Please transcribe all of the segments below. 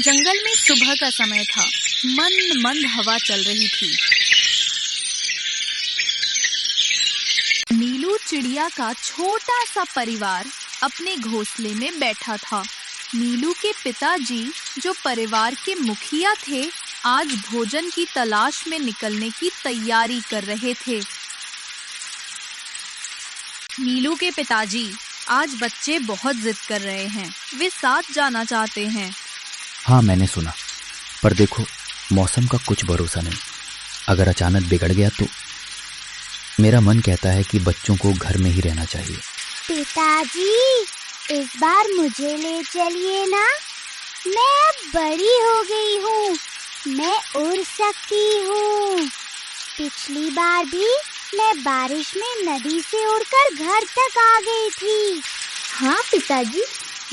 जंगल में सुबह का समय था। मंद मंद हवा चल रही थी। नीलू चिड़िया का छोटा सा परिवार अपने घोंसले में बैठा था। नीलू के पिताजी, जो परिवार के मुखिया थे, आज भोजन की तलाश में निकलने की तैयारी कर रहे थे। नीलू के पिताजी, आज बच्चे बहुत जिद कर रहे हैं। वे साथ जाना चाहते हैं। हाँ, मैंने सुना, पर देखो, मौसम का कुछ भरोसा नहीं। अगर अचानक बिगड़ गया तो मेरा मन कहता है कि बच्चों को घर में ही रहना चाहिए। पिताजी, इस बार मुझे ले चलिए ना। मैं अब बड़ी हो गई हूँ, मैं उड़ सकती हूँ। पिछली बार भी मैं बारिश में नदी से उड़कर घर तक आ गई थी। हाँ पिताजी,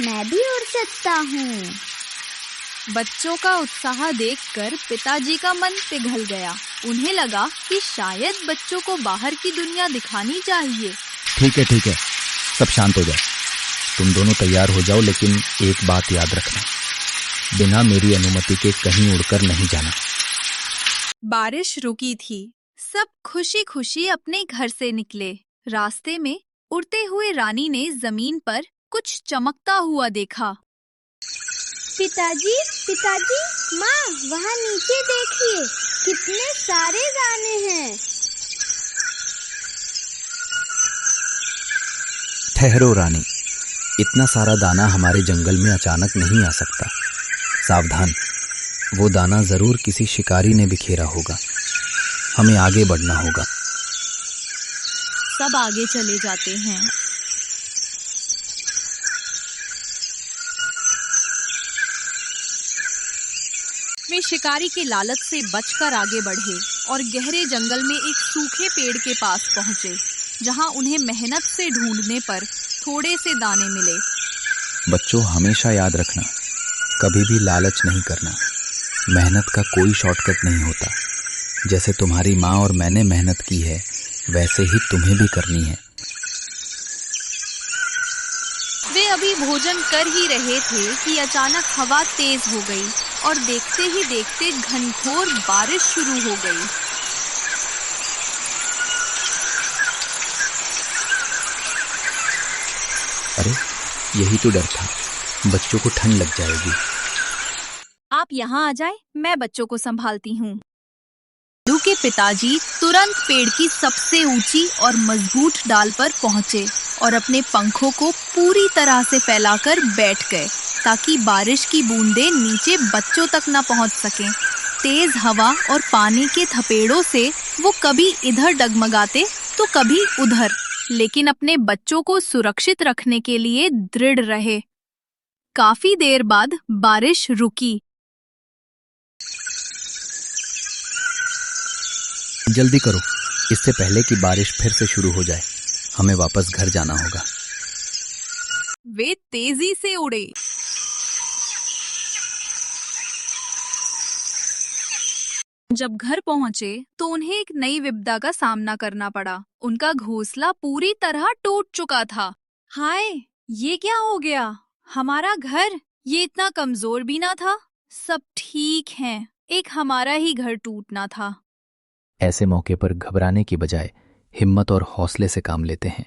मैं भी उड़ सकता हूँ। बच्चों का उत्साह देखकर पिताजी का मन पिघल गया। उन्हें लगा कि शायद बच्चों को बाहर की दुनिया दिखानी चाहिए। ठीक है, सब शांत हो जाओ। तुम दोनों तैयार हो जाओ, लेकिन एक बात याद रखना, बिना मेरी अनुमति के कहीं उड़कर नहीं जाना। बारिश रुकी थी। सब खुशी खुशी अपने घर से निकले। रास्ते में उड़ते हुए रानी ने जमीन पर कुछ चमकता हुआ देखा। पिताजी, माँ, वहाँ नीचे देखिए, कितने सारे दाने हैं। ठहरो रानी, इतना सारा दाना हमारे जंगल में अचानक नहीं आ सकता। सावधान, वो दाना जरूर किसी शिकारी ने बिखेरा होगा। हमें आगे बढ़ना होगा। सब आगे चले जाते हैं। वे शिकारी के लालच से बचकर आगे बढ़े और गहरे जंगल में एक सूखे पेड़ के पास पहुंचे, जहां उन्हें मेहनत से ढूंढने पर थोड़े से दाने मिले। बच्चों, हमेशा याद रखना, कभी भी लालच नहीं करना। मेहनत का कोई शॉर्टकट नहीं होता। जैसे तुम्हारी माँ और मैंने मेहनत की है, वैसे ही तुम्हें भी करनी है। वे अभी भोजन कर ही रहे थे कि अचानक हवा तेज हो गई और देखते ही देखते घनघोर बारिश शुरू हो गई। अरे, यही तो डर था, बच्चों को ठंड लग जाएगी। आप यहाँ आ जाए, मैं बच्चों को संभालती हूँ। नीलू के पिताजी तुरंत पेड़ की सबसे ऊंची और मजबूत डाल पर पहुंचे और अपने पंखों को पूरी तरह से फैलाकर बैठ गए, ताकि बारिश की बूंदें नीचे बच्चों तक न पहुंच सकें। तेज हवा और पानी के थपेड़ों से वो कभी इधर डगमगाते तो कभी उधर, लेकिन अपने बच्चों को सुरक्षित रखने के लिए दृढ़ रहे। काफी देर बाद बारिश रुकी। जल्दी करो, इससे पहले कि बारिश फिर से शुरू हो जाए। हमें वापस घर जाना होगा। वे तेजी से उड़े। जब घर पहुंचे तो उन्हें एक नई विपदा का सामना करना पड़ा। उनका घोंसला पूरी तरह टूट चुका था। हाय, ये क्या हो गया? हमारा घर, ये इतना कमजोर भी ना था। सब ठीक है, एक हमारा ही घर टूटना था। ऐसे मौके पर घबराने की बजाय हिम्मत और हौसले से काम लेते हैं।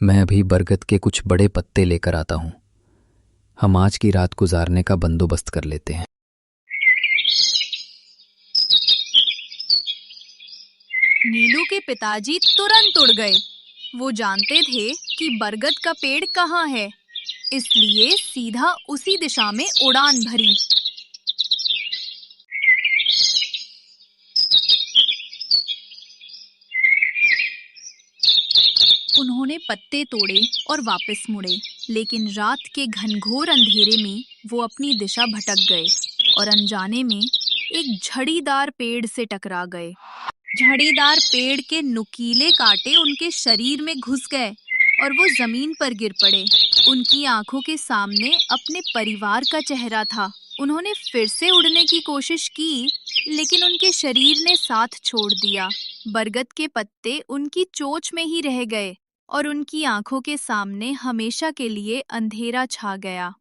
मैं अभी बरगद के कुछ बड़े पत्ते लेकर आता हूँ। हम आज की रात गुजारने का बंदोबस्त कर लेते हैं। नीलू के पिताजी तुरंत उड़ गए। वो जानते थे कि बरगद का पेड़ कहाँ है, इसलिए सीधा उसी दिशा में उड़ान भरी। उन्होंने पत्ते तोड़े और वापस मुड़े, लेकिन रात के घनघोर अंधेरे में वो अपनी दिशा भटक गए और अनजाने में एक झड़ीदार पेड़ से टकरा गए। झड़ीदार पेड़ के नुकीले कांटे उनके शरीर में घुस गए और वो जमीन पर गिर पड़े। उनकी आंखों के सामने अपने परिवार का चेहरा था। उन्होंने फिर से उड़ने की कोशिश की, लेकिन उनके शरीर ने साथ छोड़ दिया। बरगद के पत्ते उनकी चोंच में ही रह गए और उनकी आंखों के सामने हमेशा के लिए अंधेरा छा गया।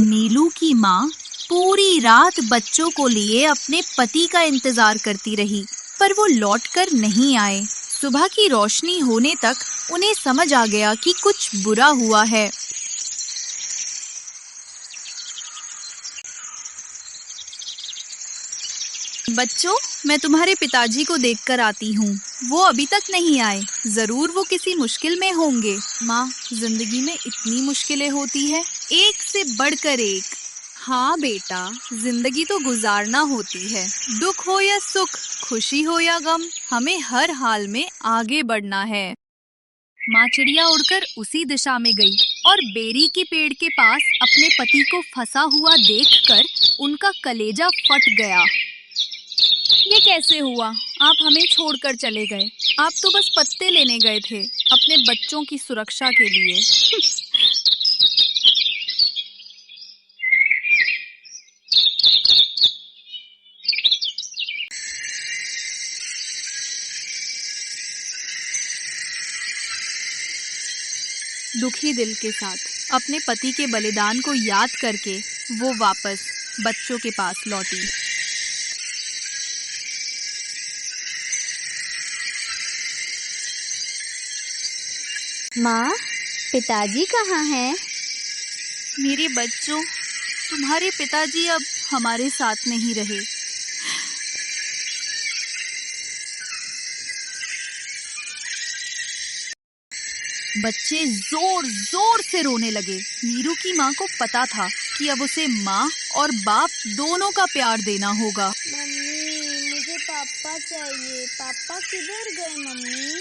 नीलू की माँ पूरी रात बच्चों को लिए अपने पति का इंतजार करती रही, पर वो लौटकर नहीं आए। सुबह की रोशनी होने तक उन्हें समझ आ गया कि कुछ बुरा हुआ है। बच्चों, मैं तुम्हारे पिताजी को देखकर आती हूँ। वो अभी तक नहीं आए। जरूर वो किसी मुश्किल में होंगे। माँ, जिंदगी में इतनी मुश्किलें होती है, एक से बढ़कर एक। हाँ बेटा, जिंदगी तो गुजारना होती है। दुख हो या सुख, खुशी हो या गम, हमें हर हाल में आगे बढ़ना है। माँ चिड़िया उड़कर उसी दिशा में गई और बेरी के पेड़ के पास अपने पति को फंसा हुआ देखकर उनका कलेजा फट गया। ये कैसे हुआ? आप हमें छोड़कर चले गए। आप तो बस पत्ते लेने गए थे, अपने बच्चों की सुरक्षा के लिए। दुखी दिल के साथ अपने पति के बलिदान को याद करके वो वापस बच्चों के पास लौटी। माँ, पिताजी कहाँ हैं? मेरे बच्चों, तुम्हारे पिताजी अब हमारे साथ नहीं रहे। बच्चे जोर जोर से रोने लगे। नीरू की माँ को पता था कि अब उसे माँ और बाप दोनों का प्यार देना होगा। मम्मी, मुझे पापा चाहिए। पापा किधर गए? मम्मी,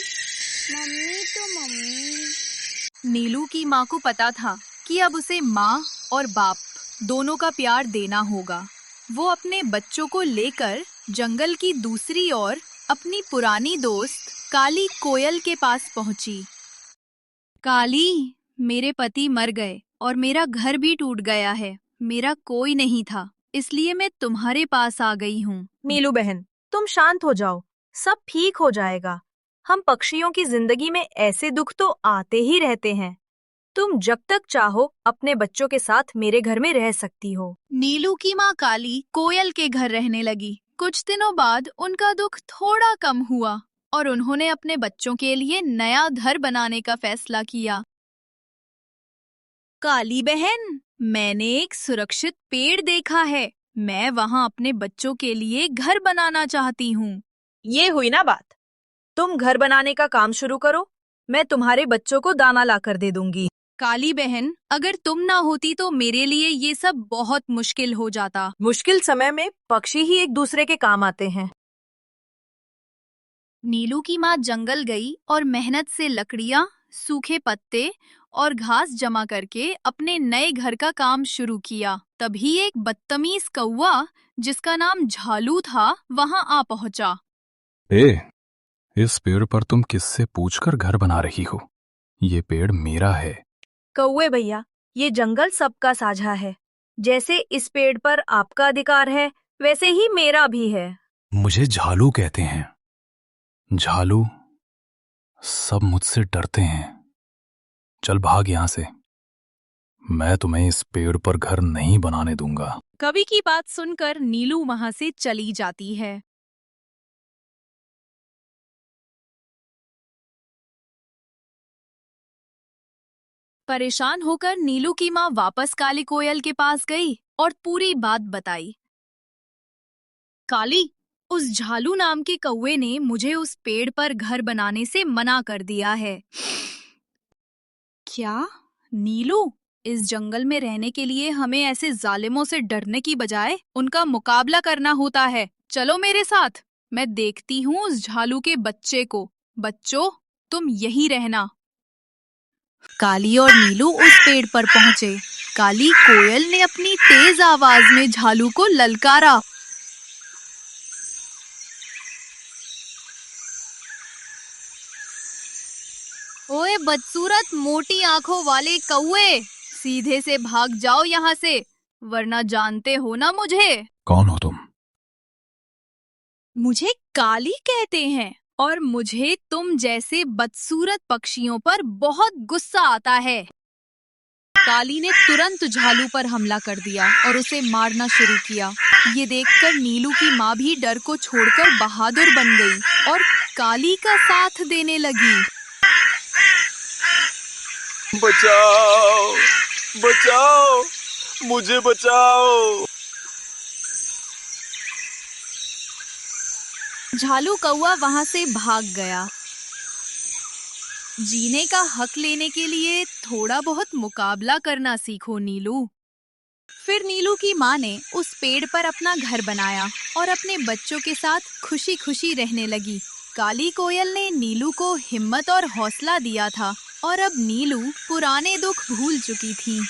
मम्मी तो मम्मी। नीलू की माँ को पता था कि अब उसे माँ और बाप दोनों का प्यार देना होगा। वो अपने बच्चों को लेकर जंगल की दूसरी ओर अपनी पुरानी दोस्त काली कोयल के पास पहुंची। काली, मेरे पति मर गए और मेरा घर भी टूट गया है। मेरा कोई नहीं था, इसलिए मैं तुम्हारे पास आ गई हूँ। नीलू बहन, तुम शांत हो जाओ, सब ठीक हो जाएगा। हम पक्षियों की जिंदगी में ऐसे दुख तो आते ही रहते हैं। तुम जब तक चाहो अपने बच्चों के साथ मेरे घर में रह सकती हो। नीलू की माँ काली कोयल के घर रहने लगी। कुछ दिनों बाद उनका दुख थोड़ा कम हुआ और उन्होंने अपने बच्चों के लिए नया घर बनाने का फैसला किया। काली बहन, मैंने एक सुरक्षित पेड़ देखा है। मैं वहाँ अपने बच्चों के लिए घर बनाना चाहती हूँ। ये हुई ना बात। तुम घर बनाने का काम शुरू करो, मैं तुम्हारे बच्चों को दाना लाकर दे दूंगी। काली बहन, अगर तुम ना होती तो मेरे लिए ये सब बहुत मुश्किल हो जाता। मुश्किल समय में पक्षी ही एक दूसरे के काम आते हैं। नीलू की माँ जंगल गई और मेहनत से लकड़ियाँ, सूखे पत्ते और घास जमा करके अपने नए घर का काम शुरू किया। तभी एक बदतमीज कौवा, जिसका नाम झालू था, वहां आ पहुंचा। इस पेड़ पर तुम किससे पूछकर घर बना रही हो? ये पेड़ मेरा है। कौवे भैया, ये जंगल सबका साझा है। जैसे इस पेड़ पर आपका अधिकार है, वैसे ही मेरा भी है। मुझे झालू कहते हैं। झालू, सब मुझसे डरते हैं। चल भाग यहां से। मैं तुम्हें इस पेड़ पर घर नहीं बनाने दूंगा। कवि की बात सुनकर नीलू वहां से चली जाती है। परेशान होकर नीलू की माँ वापस काली कोयल के पास गई और पूरी बात बताई। काली, उस झालू नाम के कौवे ने मुझे उस पेड़ पर घर बनाने से मना कर दिया है। क्या? नीलू, इस जंगल में रहने के लिए हमें ऐसे जालिमों से डरने की बजाय उनका मुकाबला करना होता है। चलो मेरे साथ, मैं देखती हूँ उस झालू के बच्चे को। बच्चों, तुम यहीं रहना। काली और नीलू उस पेड़ पर पहुंचे। काली कोयल ने अपनी तेज आवाज में झालू को ललकारा। ओए बदसूरत मोटी आंखों वाले कौवे, सीधे से भाग जाओ यहाँ से, वरना जानते हो ना मुझे। कौन हो तुम? मुझे काली कहते हैं और मुझे तुम जैसे बदसूरत पक्षियों पर बहुत गुस्सा आता है। काली ने तुरंत झालू पर हमला कर दिया और उसे मारना शुरू किया। ये देखकर नीलू की माँ भी डर को छोड़कर बहादुर बन गई और काली का साथ देने लगी। बचाओ, बचाओ, मुझे बचाओ। झालू कौआ वहां से भाग गया। जीने का हक लेने के लिए थोड़ा बहुत मुकाबला करना सीखो नीलू। फिर नीलू की माँ ने उस पेड़ पर अपना घर बनाया और अपने बच्चों के साथ खुशी खुशी रहने लगी। काली कोयल ने नीलू को हिम्मत और हौसला दिया था और अब नीलू पुराने दुख भूल चुकी थी।